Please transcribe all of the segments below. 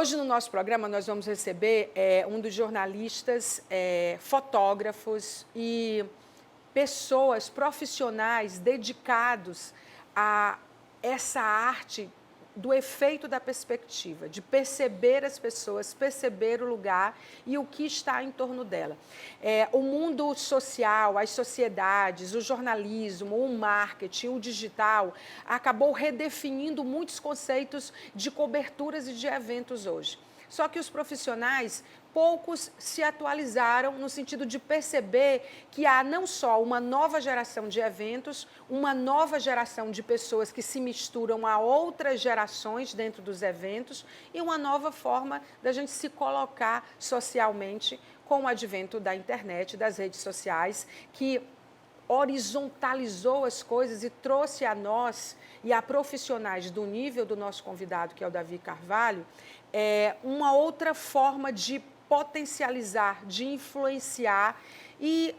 Hoje no nosso programa nós vamos receber um dos jornalistas, fotógrafos e pessoas profissionais dedicados a essa arte do efeito da perspectiva, de perceber as pessoas, perceber o lugar e o que está em torno dela. O mundo social, as sociedades, o jornalismo, o marketing, o digital, acabou redefinindo muitos conceitos de coberturas e de eventos hoje. Só que os profissionais, poucos se atualizaram no sentido de perceber que há não só uma nova geração de eventos, uma nova geração de pessoas que se misturam a outras gerações dentro dos eventos e uma nova forma da gente se colocar socialmente com o advento da internet, das redes sociais, que horizontalizou as coisas e trouxe a nós e a profissionais do nível do nosso convidado, que é o Davi Carvalho, uma outra forma de potencializar, de influenciar e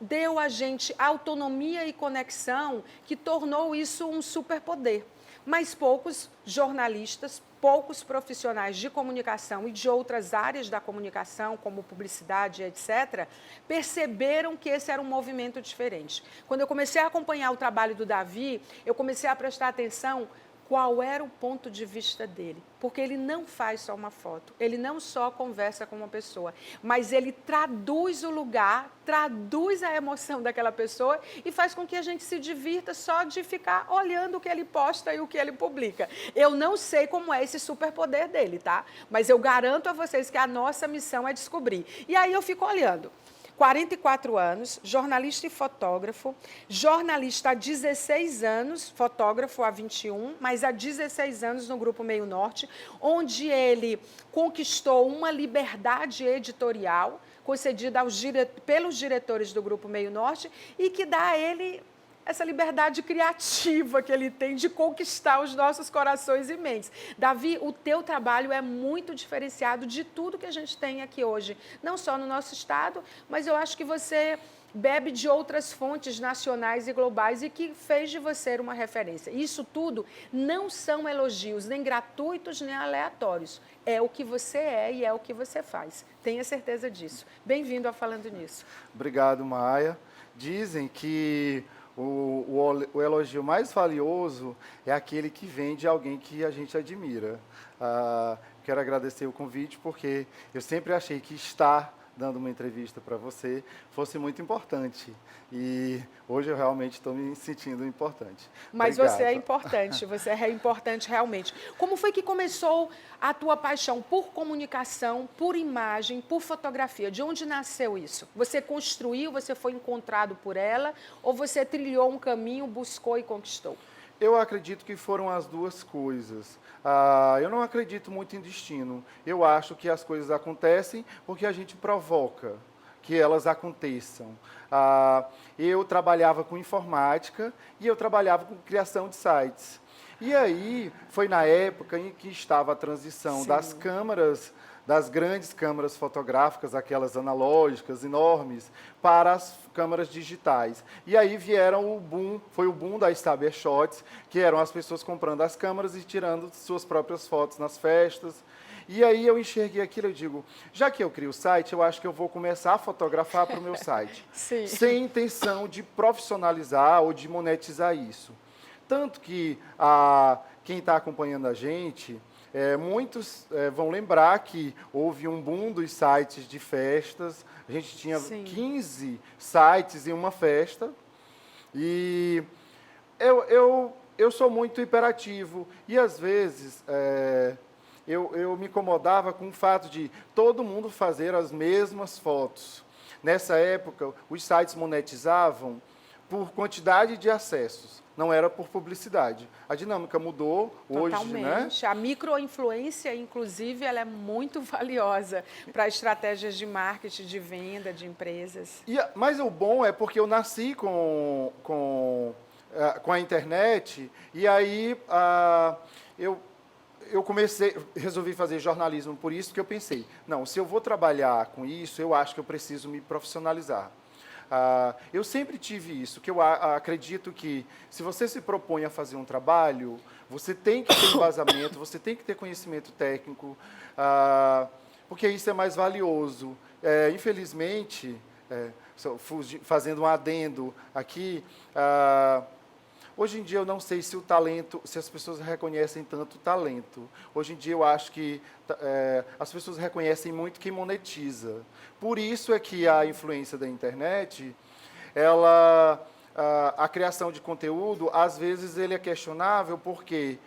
deu a gente autonomia e conexão que tornou isso um superpoder. Mas poucos jornalistas, poucos profissionais de comunicação e de outras áreas da comunicação, como publicidade, etc., perceberam que esse era um movimento diferente. Quando eu comecei a acompanhar o trabalho do Davi, eu comecei a prestar atenção qual era o ponto de vista dele. Porque ele não faz só uma foto, ele não só conversa com uma pessoa, mas ele traduz o lugar, traduz a emoção daquela pessoa e faz com que a gente se divirta só de ficar olhando o que ele posta e o que ele publica. Eu não sei como é esse superpoder dele, tá? Mas eu garanto a vocês que a nossa missão é descobrir. E aí eu fico olhando. 44 anos, jornalista e fotógrafo, jornalista há 16 anos, fotógrafo há 21, mas há 16 anos no Grupo Meio Norte, onde ele conquistou uma liberdade editorial concedida pelos diretores do Grupo Meio Norte e que dá a ele essa liberdade criativa que ele tem de conquistar os nossos corações e mentes. Davi, o teu trabalho é muito diferenciado de tudo que a gente tem aqui hoje, não só no nosso estado, mas eu acho que você bebe de outras fontes nacionais e globais e que fez de você uma referência. Isso tudo não são elogios nem gratuitos nem aleatórios. É o que você é e é o que você faz. Tenha certeza disso. Bem-vindo a Falando Nisso. Obrigado, Maia. Dizem que o elogio mais valioso é aquele que vem de alguém que a gente admira. Quero agradecer o convite, porque eu sempre achei que estar dando uma entrevista para você fosse muito importante. E hoje eu realmente estou me sentindo importante. Mas Obrigado. você é importante realmente. Como foi que começou a tua paixão por comunicação, por imagem, por fotografia? De onde nasceu isso? Você construiu, você foi encontrado por ela, ou você trilhou um caminho, buscou e conquistou? Eu acredito que foram as duas coisas. Eu não acredito muito em destino. Eu acho que as coisas acontecem porque a gente provoca que elas aconteçam. Eu trabalhava com informática e eu trabalhava com criação de sites. E aí, foi na época em que estava a transição das câmeras, das grandes câmeras fotográficas, aquelas analógicas, enormes, para as câmeras digitais. E aí vieram o boom, foi o boom das cybershots, que eram as pessoas comprando as câmeras e tirando suas próprias fotos nas festas. E aí eu enxerguei aquilo e digo, já que eu crio o site, eu acho que eu vou começar a fotografar para o meu site. Sem intenção de profissionalizar ou de monetizar isso. Tanto que quem está acompanhando a gente, muitos vão lembrar que houve um boom dos sites de festas. A gente tinha 15 sites em uma festa. E eu sou muito hiperativo. E, às vezes, eu me incomodava com o fato de todo mundo fazer as mesmas fotos. Nessa época, os sites monetizavam por quantidade de acessos. Não era por publicidade. A dinâmica mudou hoje, né? A microinfluência, inclusive, ela é muito valiosa para estratégias de marketing, de venda, de empresas. Mas o bom é porque eu nasci com a internet e aí eu resolvi fazer jornalismo por isso que eu pensei, não, se eu vou trabalhar com isso, eu acho que eu preciso me profissionalizar. Eu sempre tive isso, que eu acredito que se você se propõe a fazer um trabalho, você tem que ter embasamento, você tem que ter conhecimento técnico, porque isso é mais valioso. Infelizmente, fazendo um adendo aqui, hoje em dia eu não sei se o talento, se as pessoas reconhecem tanto o talento. Hoje em dia eu acho que as pessoas reconhecem muito quem monetiza. Por isso é que a influência da internet, a criação de conteúdo, às vezes ele é questionável porque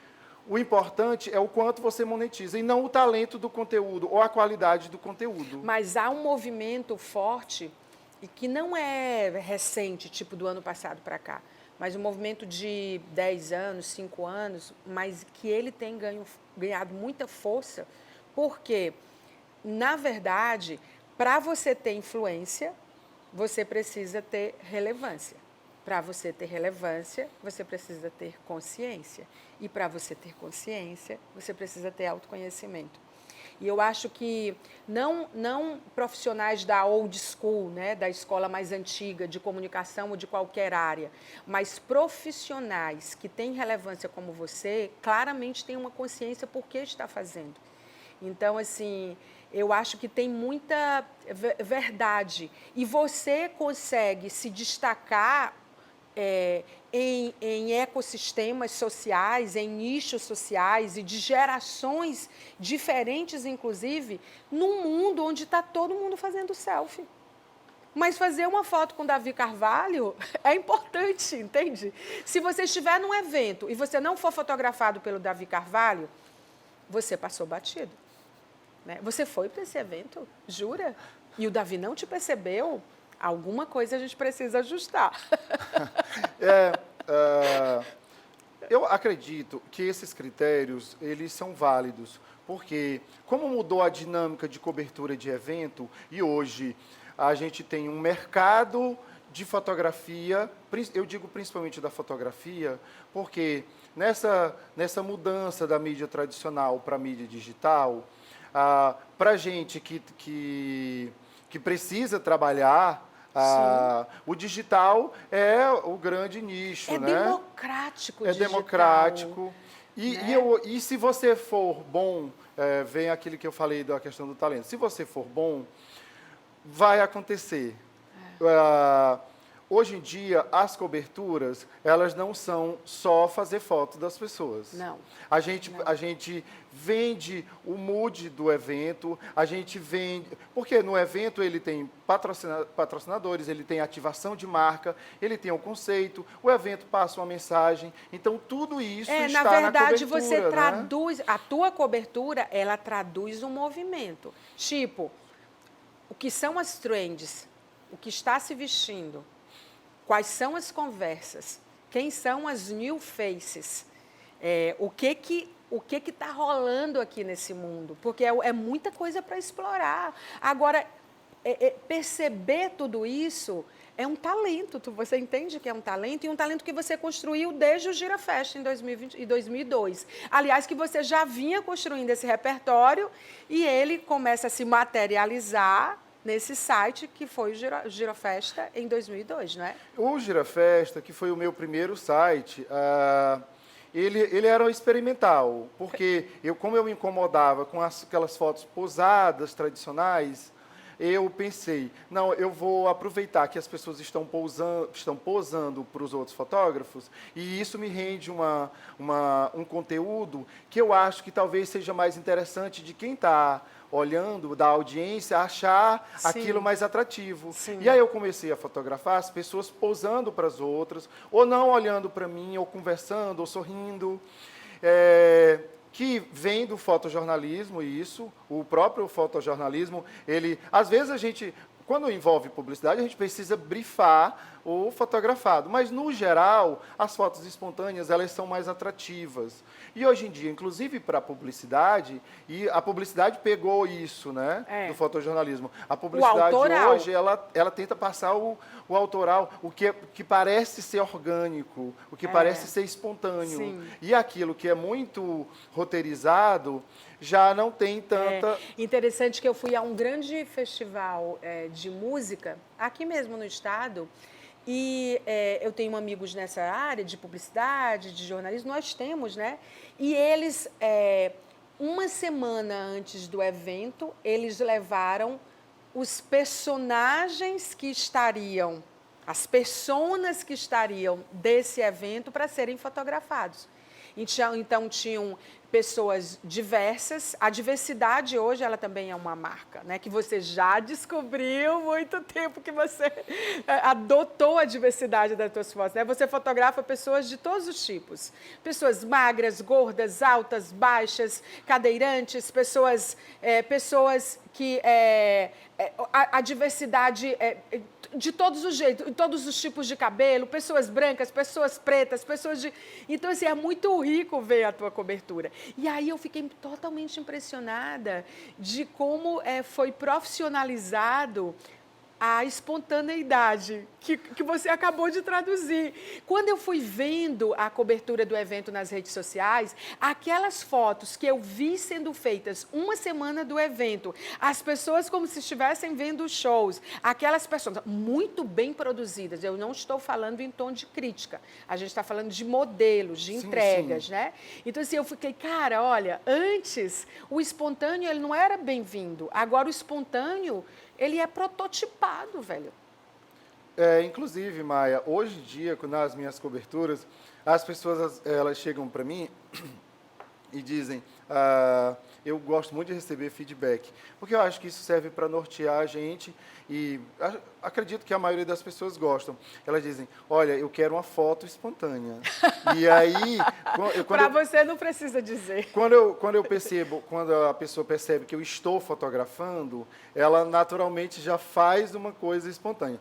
o importante é o quanto você monetiza e não o talento do conteúdo ou a qualidade do conteúdo. Mas há um movimento forte, e que não é recente, tipo do ano passado para cá, mas um movimento de 10 anos, 5 anos, mas que ele tem ganhado muita força, porque, na verdade, para você ter influência, você precisa ter relevância. Para você ter relevância, você precisa ter consciência. E para você ter consciência, você precisa ter autoconhecimento. E eu acho que não profissionais da old school, né, da escola mais antiga de comunicação ou de qualquer área, mas profissionais que têm relevância como você, claramente têm uma consciência por que está fazendo. Então, assim, eu acho que tem muita verdade. E você consegue se destacar em ecossistemas sociais, em nichos sociais e de gerações diferentes, inclusive, num mundo onde está todo mundo fazendo selfie. Mas fazer uma foto com Davi Carvalho é importante, entende? Se você estiver num evento e você não for fotografado pelo Davi Carvalho, você passou batido. Né? Você foi para esse evento, jura? E o Davi não te percebeu? Alguma coisa a gente precisa ajustar. Eu acredito que esses critérios, eles são válidos, porque como mudou a dinâmica de cobertura de evento, e hoje a gente tem um mercado de fotografia, eu digo principalmente da fotografia, porque nessa mudança da mídia tradicional para a mídia digital, para a gente que precisa trabalhar, o digital é o grande nicho, né? É democrático o digital. É democrático. Né? E se você for bom, vem aquilo que eu falei da questão do talento. Se você for bom, vai acontecer. Hoje em dia, as coberturas, elas não são só fazer foto das pessoas. Não. A gente vende o mood do evento, a gente vende... Porque no evento ele tem patrocinadores, ele tem ativação de marca, ele tem o conceito, o evento passa uma mensagem. Então, tudo isso está na verdade, cobertura, você né? traduz... A tua cobertura, ela traduz um movimento. Tipo, o que são as trends, o que está se vestindo, quais são as conversas, quem são as new faces, o que está rolando aqui nesse mundo, porque é muita coisa para explorar. Agora, perceber tudo isso é um talento, você entende que é um talento, e um talento que você construiu desde o GiraFest em 2020 e 2002. Aliás, que você já vinha construindo esse repertório e ele começa a se materializar nesse site que foi o Girafesta em 2002, não é? O Girafesta, que foi o meu primeiro site, ele era experimental, porque como eu me incomodava com aquelas fotos posadas, tradicionais, eu pensei, não, eu vou aproveitar que as pessoas estão posando para os outros fotógrafos, e isso me rende um conteúdo que eu acho que talvez seja mais interessante de quem está olhando, da audiência, achar Sim. aquilo mais atrativo. Sim. E aí eu comecei a fotografar as pessoas posando para as outras, ou não olhando para mim, ou conversando, ou sorrindo, que vem do fotojornalismo, isso, o próprio fotojornalismo, às vezes a gente, quando envolve publicidade, a gente precisa brifar o fotografado. Mas, no geral, as fotos espontâneas, elas são mais atrativas. E hoje em dia, inclusive para a publicidade, e a publicidade pegou isso, né, do fotojornalismo. A publicidade hoje, ela tenta passar o autoral, que parece ser orgânico, o que parece ser espontâneo. Sim. E aquilo que é muito roteirizado já não tem tanta... Interessante que eu fui a um grande festival de música, aqui mesmo no estado, e eu tenho amigos nessa área de publicidade, de jornalismo, nós temos, né? E eles, uma semana antes do evento, eles levaram os personagens que estariam, as personas que estariam desse evento para serem fotografados. Então tinham pessoas diversas. A diversidade hoje ela também é uma marca, né? Que você já descobriu muito tempo que você adotou a diversidade das suas fotos, né? Você fotografa pessoas de todos os tipos. Pessoas magras, gordas, altas, baixas, cadeirantes, pessoas que a diversidade de todos os jeitos, todos os tipos de cabelo, pessoas brancas, pessoas pretas, pessoas de... Então, assim, é muito rico ver a tua cobertura. E aí eu fiquei totalmente impressionada de como foi profissionalizado a espontaneidade que você acabou de traduzir. Quando eu fui vendo a cobertura do evento nas redes sociais, aquelas fotos que eu vi sendo feitas uma semana do evento, as pessoas como se estivessem vendo os shows, aquelas pessoas muito bem produzidas, eu não estou falando em tom de crítica, a gente está falando de modelos, de entregas, sim. Né? Então, assim, eu fiquei, cara, olha, antes o espontâneo ele não era bem-vindo, agora o espontâneo ele é prototipado, velho. Inclusive, Maia, hoje em dia, nas minhas coberturas, as pessoas elas chegam para mim e dizem, eu gosto muito de receber feedback, porque eu acho que isso serve para nortear a gente e acredito que a maioria das pessoas gostam. Elas dizem, olha, eu quero uma foto espontânea. E aí... Para você não precisa dizer. Quando eu percebo, quando a pessoa percebe que eu estou fotografando, ela naturalmente já faz uma coisa espontânea.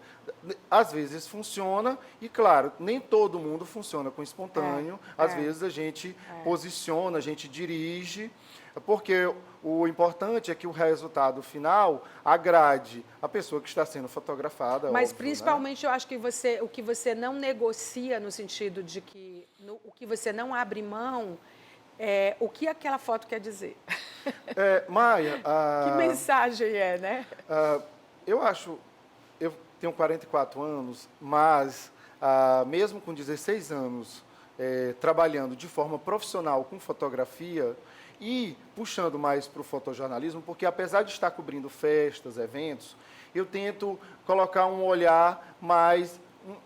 Às vezes funciona e, claro, nem todo mundo funciona com espontâneo. Às vezes a gente posiciona, a gente dirige, porque o importante é que o resultado final agrade a pessoa que está sendo fotografada. Mas, óbvio, principalmente, né? Eu acho que o que você não negocia, no sentido de que o que você não abre mão, o que aquela foto quer dizer. Maia... que mensagem né? Eu tenho 44 anos, mas mesmo com 16 anos, trabalhando de forma profissional com fotografia e puxando mais para o fotojornalismo, porque apesar de estar cobrindo festas, eventos, eu tento colocar um olhar mais,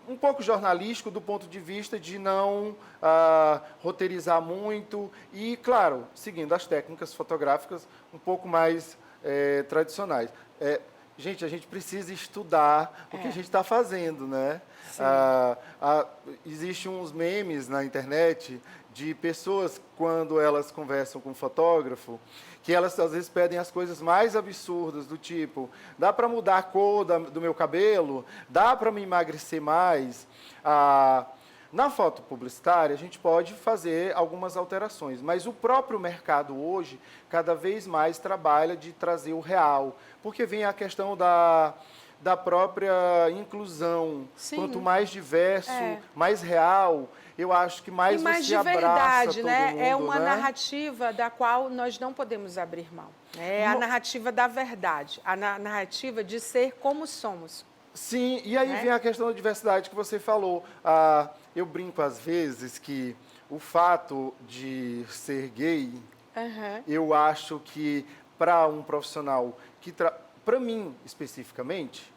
um pouco jornalístico do ponto de vista de não roteirizar muito e, claro, seguindo as técnicas fotográficas um pouco mais tradicionais. Gente, a gente precisa estudar o que a gente está fazendo, né? Existem uns memes na internet de pessoas, quando elas conversam com um fotógrafo, que elas às vezes pedem as coisas mais absurdas, do tipo, dá para mudar a cor do meu cabelo? Dá para me emagrecer mais? Na foto publicitária, a gente pode fazer algumas alterações, mas o próprio mercado hoje, cada vez mais trabalha de trazer o real, porque vem a questão da própria inclusão. Sim. Quanto mais diverso, mais real, eu acho que mais você abraça verdade, todo né? mundo, É uma né? narrativa da qual nós não podemos abrir mão. É a narrativa da verdade, a narrativa de ser como somos. Sim, e aí vem a questão da diversidade que você falou. Eu brinco às vezes que o fato de ser gay, eu acho que para um profissional, para mim especificamente,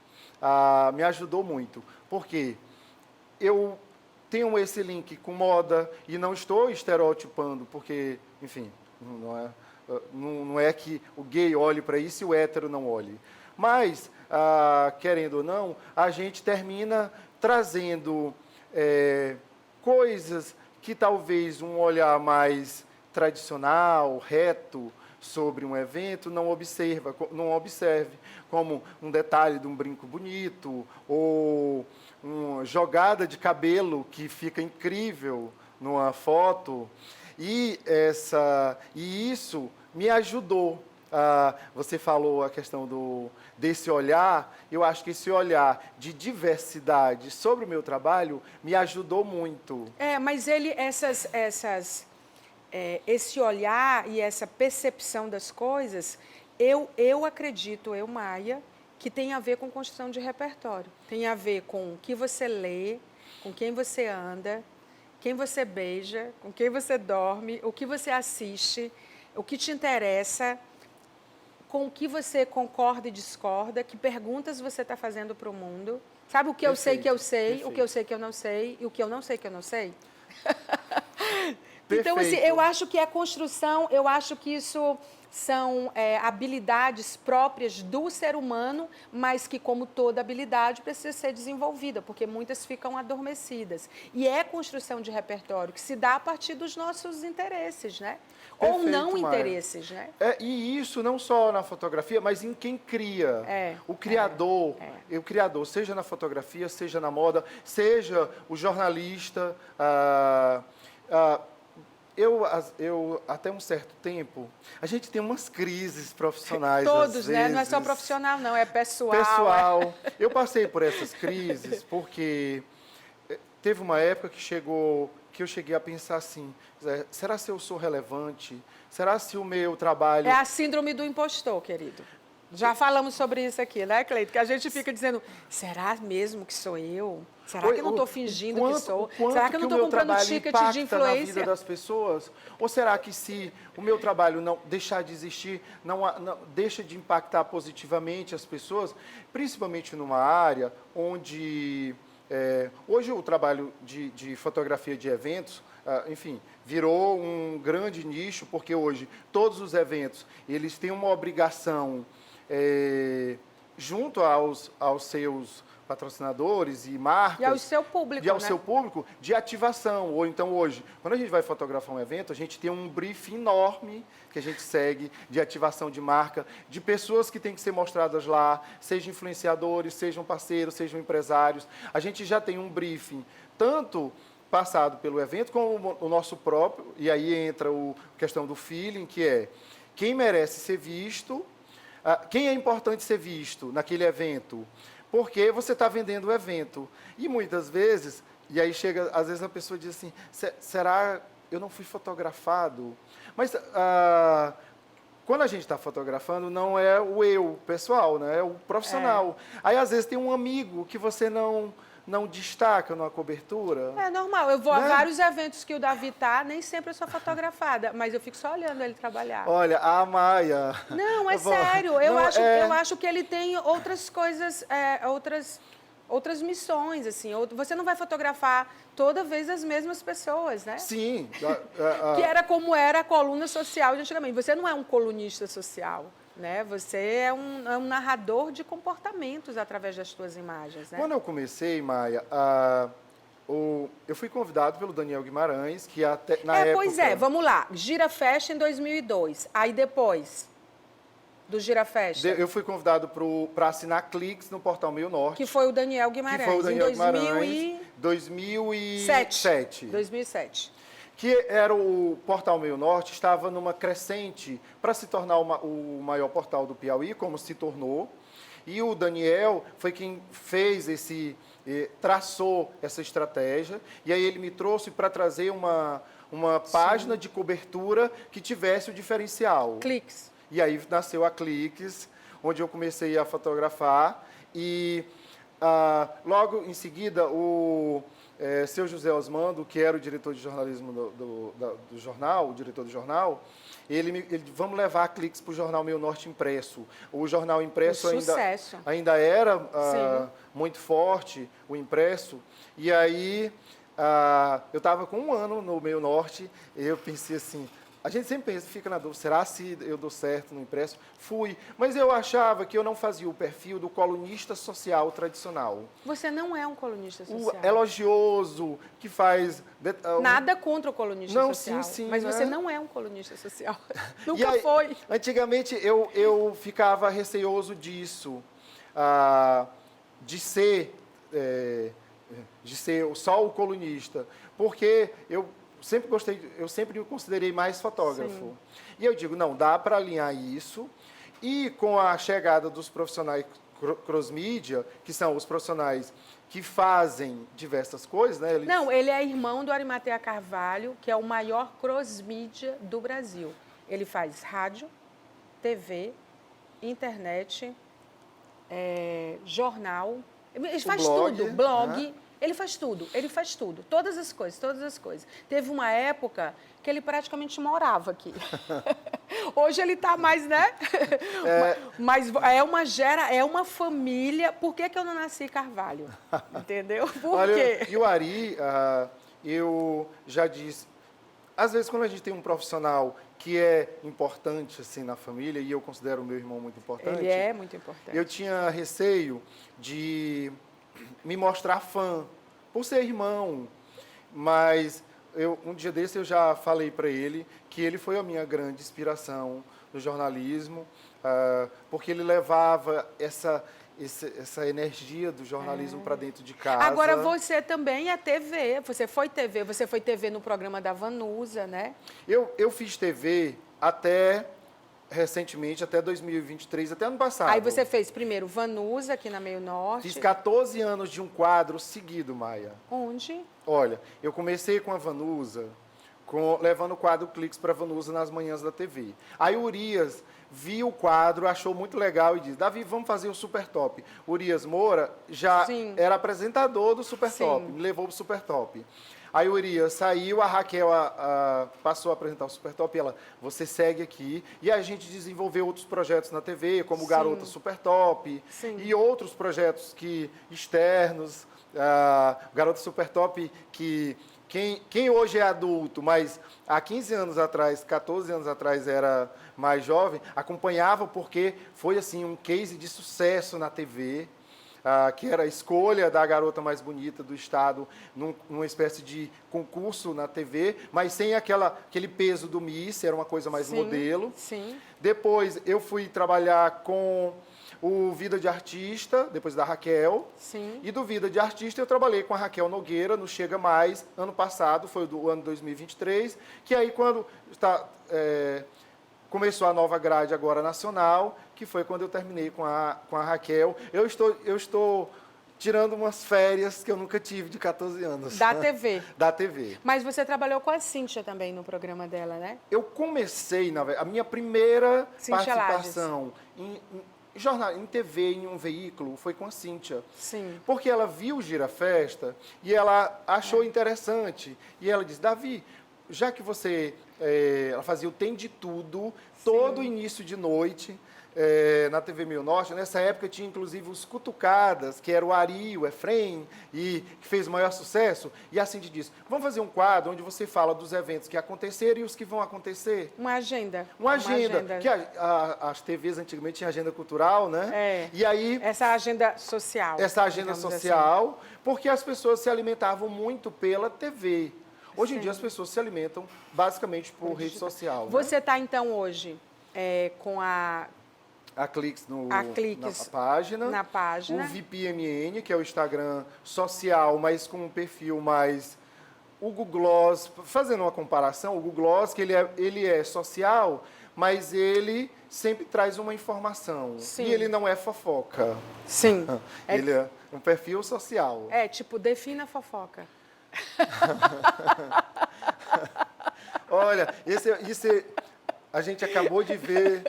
me ajudou muito. Porque eu tenho esse link com moda e não estou estereotipando, porque, enfim, não é que o gay olhe para isso e o hétero não olhe. Mas, querendo ou não, a gente termina trazendo coisas que talvez um olhar mais tradicional, reto, sobre um evento, não observe como um detalhe de um brinco bonito ou uma jogada de cabelo que fica incrível numa foto. E isso me ajudou. Você falou a questão desse olhar. Eu acho que esse olhar de diversidade sobre o meu trabalho me ajudou muito. Mas esse olhar e essa percepção das coisas, eu acredito, Maia, que tem a ver com construção de repertório. Tem a ver com o que você lê, com quem você anda, quem você beija, com quem você dorme, o que você assiste, o que te interessa, com o que você concorda e discorda, que perguntas você está fazendo para o mundo. Sabe o que eu sei que eu sei, perfeito. o que eu sei que eu não sei e o que eu não sei que eu não sei? Perfeito. Então, assim, eu acho que a construção, eu acho que isso são habilidades próprias do ser humano, mas que, como toda habilidade, precisa ser desenvolvida, porque muitas ficam adormecidas. E é construção de repertório que se dá a partir dos nossos interesses, né? Perfeito, ou não Maia. interesses, né? E isso não só na fotografia, mas em quem cria. O criador, o criador, seja na fotografia, seja na moda, seja o jornalista. Eu, até um certo tempo, a gente tem umas crises profissionais. Todos, às né? Não é vezes. só profissional, não, é pessoal. Pessoal. Eu passei por essas crises porque teve uma época que eu cheguei a pensar assim, será se eu sou relevante? Será se o meu trabalho... É a síndrome do impostor, querido. Já falamos sobre isso aqui, né, Cleito? Que a gente fica dizendo, será mesmo que sou eu? Será que eu não estou fingindo que sou? Será que eu não estou comprando ticket de influência? Na vida das pessoas? Ou será que se o meu trabalho não deixar de existir, não deixa de impactar positivamente as pessoas, principalmente numa área onde... hoje o trabalho de fotografia de eventos, enfim, virou um grande nicho, porque hoje todos os eventos eles têm uma obrigação junto aos seus patrocinadores e marcas. E ao seu público, E ao né? seu público de ativação. Ou então hoje, quando a gente vai fotografar um evento, a gente tem um briefing enorme que a gente segue de ativação de marca, de pessoas que têm que ser mostradas lá, sejam influenciadores, sejam parceiros, sejam empresários. A gente já tem um briefing, tanto passado pelo evento, como o nosso próprio, e aí entra a questão do feeling, que é quem merece ser visto, quem é importante ser visto naquele evento, porque você está vendendo o evento. E muitas vezes, e aí chega, às vezes a pessoa diz assim, será eu não fui fotografado? Mas quando a gente está fotografando, não é o eu pessoal, né? É o profissional. Aí, às vezes, tem um amigo que você não destaca numa cobertura. É normal. Eu vou a vários eventos que o Davi tá, nem sempre eu sou fotografada, mas eu fico só olhando ele trabalhar. Olha, a Maia... Não, é sério. Eu acho que ele tem outras coisas, outras missões, assim. Você não vai fotografar toda vez as mesmas pessoas, né? Sim. Que era como era a coluna social de antigamente. Você não é um colunista social, né? Você é um narrador de comportamentos através das suas imagens, né? Quando eu comecei, Maia, eu fui convidado pelo Daniel Guimarães, que até na época... Pois é, vamos lá. Gira Festa em 2002. Aí depois do Gira Festa... Eu fui convidado para assinar cliques no Portal Meio Norte. Que foi o Daniel Guimarães. Que foi o Daniel em 2007. 2007. Que era o Portal Meio Norte, estava numa crescente para se tornar o maior portal do Piauí, como se tornou. E o Daniel foi quem traçou essa estratégia. E aí ele me trouxe para trazer uma página de cobertura que tivesse o diferencial. Cliques. E aí nasceu a Cliques, onde eu comecei a fotografar. E logo em seguida, o seu José Osmando, que era o diretor de jornalismo do jornal, o diretor do jornal, ele vamos levar a Cliques para o Jornal Meio Norte impresso. O jornal impresso ainda era muito forte, o impresso. E aí, eu estava com um ano no Meio Norte, e eu pensei assim... A gente sempre pensa, fica na dúvida, será se eu dou certo no impresso? Fui, mas eu achava que eu não fazia o perfil do colunista social tradicional. Você não é um colunista O social. elogioso, que faz... Nada contra o colunista Não, social. sim, mas você né? não é um colunista social. E Nunca aí, foi. Antigamente eu ficava receoso disso, de ser só o colunista, porque eu sempre me considerei mais fotógrafo. Sim. E eu digo, não, dá para alinhar isso. E com a chegada dos profissionais cross-mídia, que são os profissionais que fazem diversas coisas, né? Não, ele é irmão do Arimatea Carvalho, que é o maior cross-mídia do Brasil. Ele faz rádio, TV, internet, jornal, ele faz blog, tudo, blog, né? ele faz tudo, todas as coisas. Teve uma época que ele praticamente morava aqui. Hoje ele está mais, né? Mas é uma família. Por que eu não nasci Carvalho? Entendeu? Por quê? Olha, e o Ari, eu já disse, às vezes quando a gente tem um profissional que é importante assim na família, e eu considero o meu irmão muito importante. Ele é muito importante. Eu tinha receio de me mostrar fã, por ser irmão, mas um dia desse eu já falei para ele que ele foi a minha grande inspiração no jornalismo, porque ele levava essa energia do jornalismo para dentro de casa. Agora você também é TV, você foi TV no programa da Vanusa, né? Eu fiz TV recentemente, até 2023, até ano passado. Aí você fez primeiro Vanusa, aqui na Meio Norte. Fiz 14 anos de um quadro seguido, Maia. Onde? Olha, eu comecei com a Vanusa, levando o quadro Cliques para a Vanusa nas manhãs da TV. Aí o Urias viu o quadro, achou muito legal e disse, Davi, vamos fazer o Super Top. Urias Moura já era apresentador do Super Top, me levou para o Super Top. Aí o Urias saiu, a Raquel passou a apresentar o Super Top, e ela, você segue aqui. E a gente desenvolveu outros projetos na TV, como Garota Super Top, e outros projetos externos. Garota Super Top, que quem hoje é adulto, mas há 15 anos atrás, 14 anos atrás era mais jovem, acompanhava porque foi assim um case de sucesso na TV. Que era a escolha da garota mais bonita do estado, numa espécie de concurso na TV, mas sem aquele peso do Miss, era uma coisa mais modelo. Sim. Depois eu fui trabalhar com o Vida de Artista, depois da Raquel. Sim. E do Vida de Artista eu trabalhei com a Raquel Nogueira no Chega Mais, ano passado, foi do ano 2023, que aí quando começou a nova grade agora nacional, que foi quando eu terminei com a Raquel. Eu estou tirando umas férias que eu nunca tive de 14 anos. Da TV. Da TV. Mas você trabalhou com a Cíntia também no programa dela, né? Eu comecei, a minha primeira participação em TV, em um veículo, foi com a Cíntia. Sim. Porque ela viu o Gira Festa e ela achou interessante. E ela disse, Davi, já que você... ela fazia o Tem de Tudo, todo início de noite, na TV Meio Norte. Nessa época tinha, inclusive, os Cutucadas, que era o Ari, o Efrem, e que fez o maior sucesso. E assim te disse, vamos fazer um quadro onde você fala dos eventos que aconteceram e os que vão acontecer. Uma agenda. Uma agenda. Que as TVs antigamente tinham agenda cultural, né? E aí... Essa agenda social. Essa agenda social, assim. Porque as pessoas se alimentavam muito pela TV. Hoje em dia as pessoas se alimentam basicamente por rede social. Você está, então, hoje com a Cliques na página. O VPMN, que é o Instagram social, mas com um perfil mais... O Google Gloss, fazendo uma comparação, o Google Gloss, que ele é social, mas ele sempre traz uma informação. Sim. E ele não é fofoca. Sim. Ele é um perfil social. Tipo, defina a fofoca. Olha, a gente acabou de ver,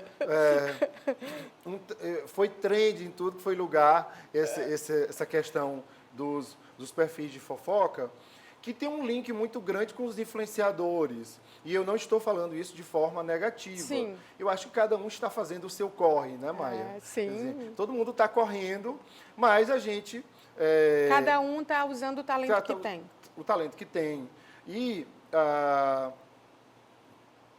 foi trend em tudo que foi lugar, essa questão dos perfis de fofoca, que tem um link muito grande com os influenciadores. E eu não estou falando isso de forma negativa. Sim. Eu acho que cada um está fazendo o seu corre, né, Maia? Sim. Quer dizer, todo mundo está correndo, mas a gente... cada um está usando o talento que tem. O talento que tem. E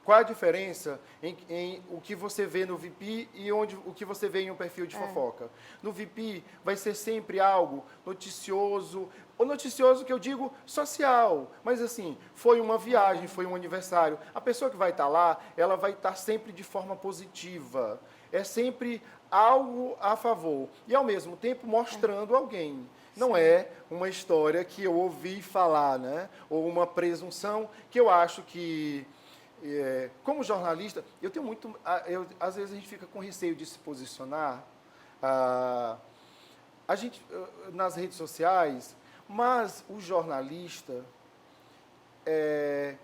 qual a diferença em o que você vê no VP e o que você vê em um perfil de fofoca? No VP vai ser sempre algo noticioso, ou noticioso que eu digo social, mas assim, foi uma viagem, foi um aniversário. A pessoa que vai estar lá, ela vai estar sempre de forma positiva. É sempre algo a favor. E ao mesmo tempo mostrando alguém. Não é uma história que eu ouvi falar, né? Ou uma presunção que eu acho que, como jornalista, eu tenho muito. Às vezes a gente fica com receio de se posicionar. A gente, nas redes sociais, mas o jornalista,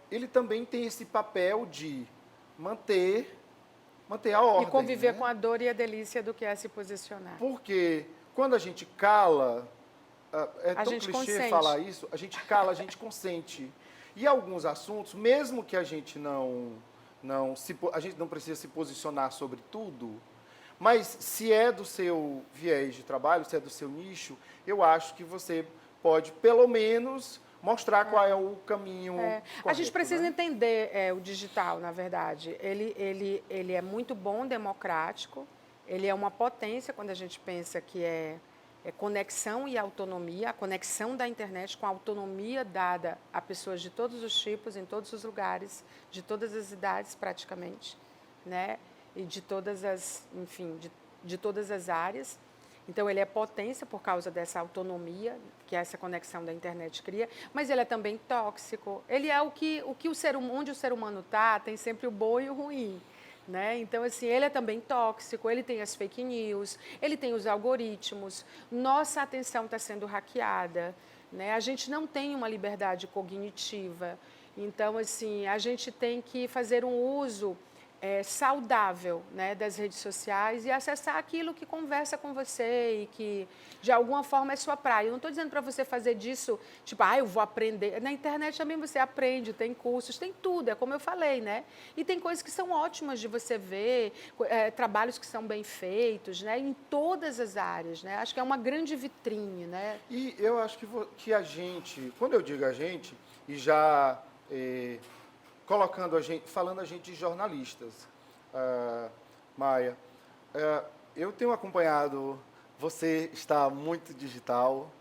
ele também tem esse papel de manter a ordem. E conviver, né? com a dor e a delícia do que é se posicionar. Porque quando a gente cala, é A tão gente clichê consente. falar isso, a gente cala, a gente consente. E alguns assuntos, mesmo que a gente a gente não precisa se posicionar sobre tudo, mas se é do seu viés de trabalho, se é do seu nicho, eu acho que você pode, pelo menos, mostrar qual é o caminho correto. A gente precisa né? entender o digital, na verdade. Ele é muito bom, democrático, ele é uma potência quando a gente pensa que é conexão e autonomia, a conexão da internet com a autonomia dada a pessoas de todos os tipos, em todos os lugares, de todas as idades praticamente, né? E de todas as, enfim, de todas as áreas. Então, ele é potência por causa dessa autonomia que essa conexão da internet cria, mas ele é também tóxico. Ele é onde o ser humano está, tem sempre o bom e o ruim. Né? Então, assim, ele é também tóxico, ele tem as fake news, ele tem os algoritmos, nossa atenção está sendo hackeada, né? A gente não tem uma liberdade cognitiva. Então, assim, a gente tem que fazer um uso saudável, né, das redes sociais e acessar aquilo que conversa com você e que, de alguma forma, é sua praia. Eu não estou dizendo para você fazer disso, tipo, eu vou aprender. Na internet também você aprende, tem cursos, tem tudo, é como eu falei, né? E tem coisas que são ótimas de você ver, trabalhos que são bem feitos, né, em todas as áreas, né? Acho que é uma grande vitrine, né? E eu acho que a gente, quando eu digo a gente, e já falando a gente de jornalistas, Maia, eu tenho acompanhado, você está muito digital.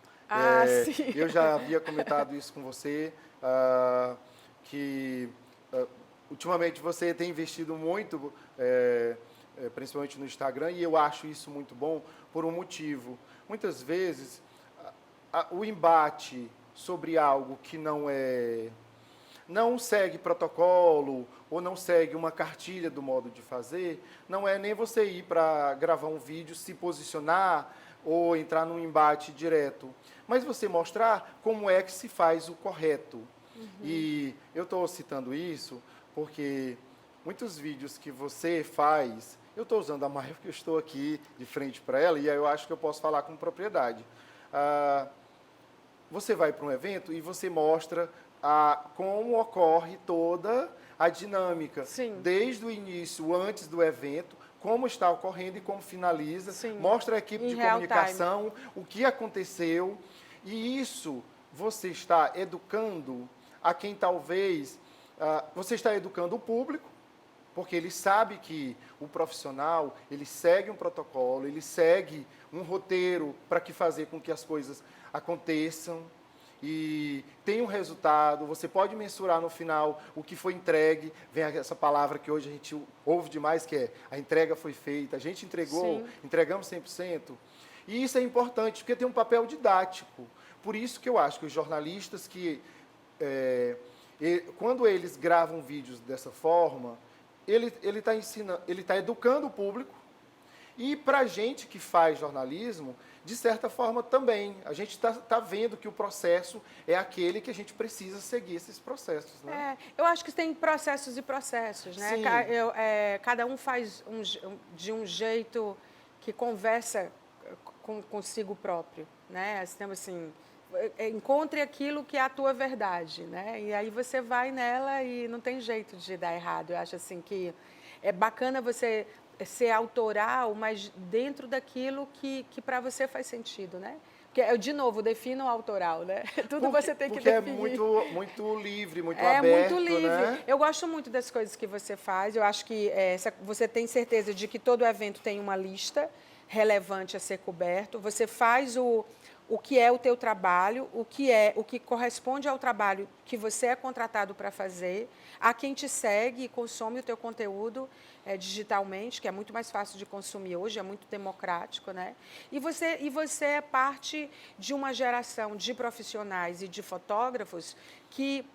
Sim. Eu já havia comentado isso com você, que ultimamente você tem investido muito, principalmente no Instagram, e eu acho isso muito bom por um motivo. Muitas vezes, o embate sobre algo que não segue protocolo ou não segue uma cartilha do modo de fazer, não é nem você ir para gravar um vídeo, se posicionar ou entrar num embate direto, mas você mostrar como é que se faz o correto. E eu estou citando isso porque muitos vídeos que você faz, eu estou usando a Maia porque eu estou aqui de frente para ela e aí eu acho que eu posso falar com propriedade. Você vai para um evento e você mostra como ocorre toda a dinâmica, Sim. desde o início, antes do evento, como está ocorrendo e como finaliza, Sim. mostra a equipe de comunicação, o que aconteceu, e isso você está educando a quem talvez, você está educando o público, porque ele sabe que o profissional, ele segue um protocolo, ele segue um roteiro para fazer com que as coisas aconteçam, e tem um resultado, você pode mensurar no final o que foi entregue, vem essa palavra que hoje a gente ouve demais, que é a entrega foi feita, a gente entregou, Sim. entregamos 100%, e isso é importante, porque tem um papel didático. Por isso que eu acho que os jornalistas quando eles gravam vídeos dessa forma, ele está ensinando, ele está educando o público, e para a gente que faz jornalismo, de certa forma também, a gente está vendo que o processo é aquele que a gente precisa seguir esses processos. Né? Eu acho que tem processos e processos, né? Sim. Cada um faz de um jeito que conversa consigo próprio, né? Assim, encontre aquilo que é a tua verdade, né? E aí você vai nela e não tem jeito de dar errado. Eu acho assim que é bacana você ser autoral, mas dentro daquilo que para você faz sentido, né? Porque, de novo, defina o autoral, né? Tudo você tem que porque definir. é muito livre, muito É aberto, muito livre. né? Eu gosto muito das coisas que você faz. Eu acho que você tem certeza de que todo evento tem uma lista relevante a ser coberto. Você faz o que é o teu trabalho, o que corresponde ao trabalho que você é contratado para fazer, a quem te segue e consome o teu conteúdo digitalmente, que é muito mais fácil de consumir hoje, é muito democrático, né? E você é parte de uma geração de profissionais e de fotógrafos que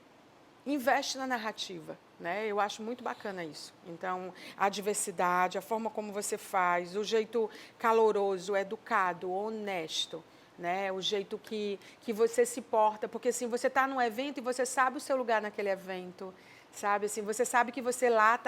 investe na narrativa, né? Eu acho muito bacana isso. Então, a diversidade, a forma como você faz, o jeito caloroso, educado, honesto, né? O jeito que você se porta, porque assim, você está num evento e você sabe o seu lugar naquele evento, sabe? Assim, você sabe que você lá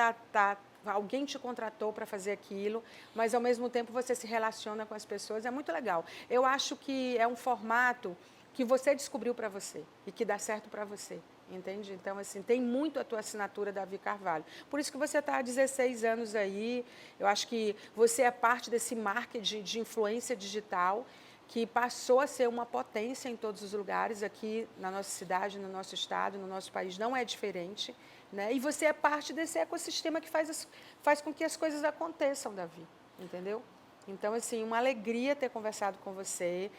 alguém te contratou para fazer aquilo, mas ao mesmo tempo você se relaciona com as pessoas, é muito legal. Eu acho que é um formato que você descobriu para você e que dá certo para você. Entende? Então, assim, tem muito a tua assinatura, Davi Carvalho. Por isso que você está há 16 anos aí. Eu acho que você é parte desse marketing de influência digital que passou a ser uma potência em todos os lugares, aqui na nossa cidade, no nosso estado, no nosso país, não é diferente. Né? E você é parte desse ecossistema que faz com que as coisas aconteçam, Davi. Entendeu? Então, assim, uma alegria ter conversado com você,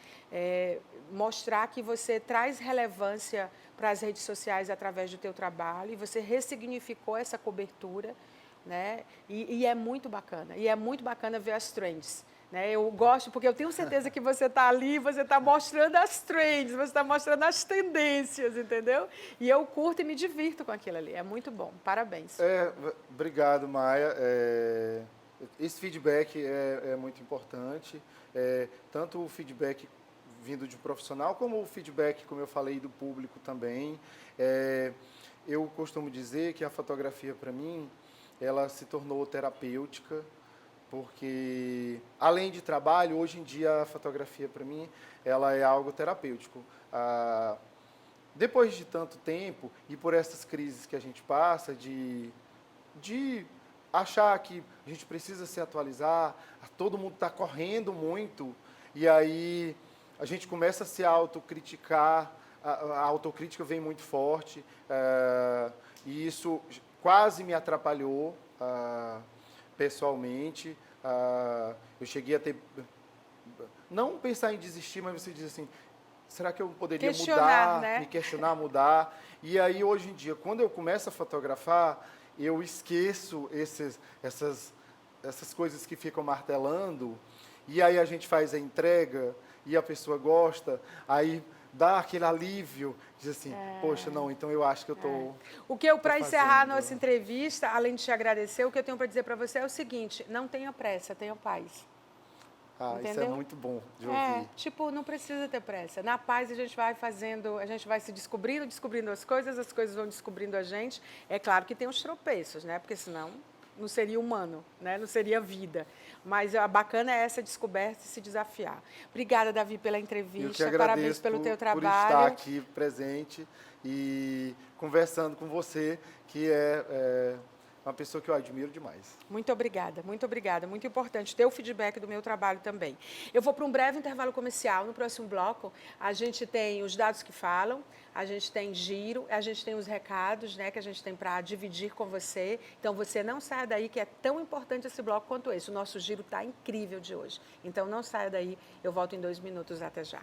mostrar que você traz relevância para as redes sociais através do teu trabalho e você ressignificou essa cobertura, né? E é muito bacana. E é muito bacana ver as trends. Né? Eu gosto, porque eu tenho certeza que você está ali, você está mostrando as trends, você está mostrando as tendências, entendeu? E eu curto e me divirto com aquilo ali. É muito bom. Parabéns. Obrigado, Maia. Esse feedback é muito importante, tanto o feedback vindo de um profissional, como o feedback, como eu falei, do público também. Eu costumo dizer que a fotografia, para mim, ela se tornou terapêutica, porque, além de trabalho, hoje em dia a fotografia, para mim, ela é algo terapêutico. Depois de tanto tempo, e por essas crises que a gente passa, de achar que a gente precisa se atualizar, todo mundo está correndo muito, e aí a gente começa a se autocriticar, a autocrítica vem muito forte, e isso quase me atrapalhou pessoalmente. Eu cheguei a ter... Não pensar em desistir, mas você diz assim, será que eu poderia mudar, né? me questionar, mudar? E aí, hoje em dia, quando eu começo a fotografar, eu esqueço essas coisas que ficam martelando, e aí a gente faz a entrega, e a pessoa gosta, aí dá aquele alívio, diz assim, poxa, não, então eu acho que eu estou... O que eu, para encerrar a nossa entrevista, além de te agradecer, o que eu tenho para dizer para você é o seguinte, não tenha pressa, tenha paz. Isso é muito bom de ouvir. Não precisa ter pressa. Na paz a gente vai fazendo, a gente vai se descobrindo as coisas vão descobrindo a gente. É claro que tem os tropeços, né? Porque senão não seria humano, né? Não seria vida. Mas a bacana é essa descoberta e se desafiar. Obrigada, Davi, pela entrevista. Eu que agradeço parabéns pelo teu trabalho. Por estar aqui presente e conversando com você, que é uma pessoa que eu admiro demais. Muito obrigada, muito obrigada. Muito importante ter o feedback do meu trabalho também. Eu vou para um breve intervalo comercial. No próximo bloco, a gente tem os dados que falam, a gente tem giro, a gente tem os recados, né, que a gente tem para dividir com você. Então, você não saia daí, que é tão importante esse bloco quanto esse. O nosso giro está incrível de hoje. Então, não saia daí. Eu volto em 2 minutos. Até já.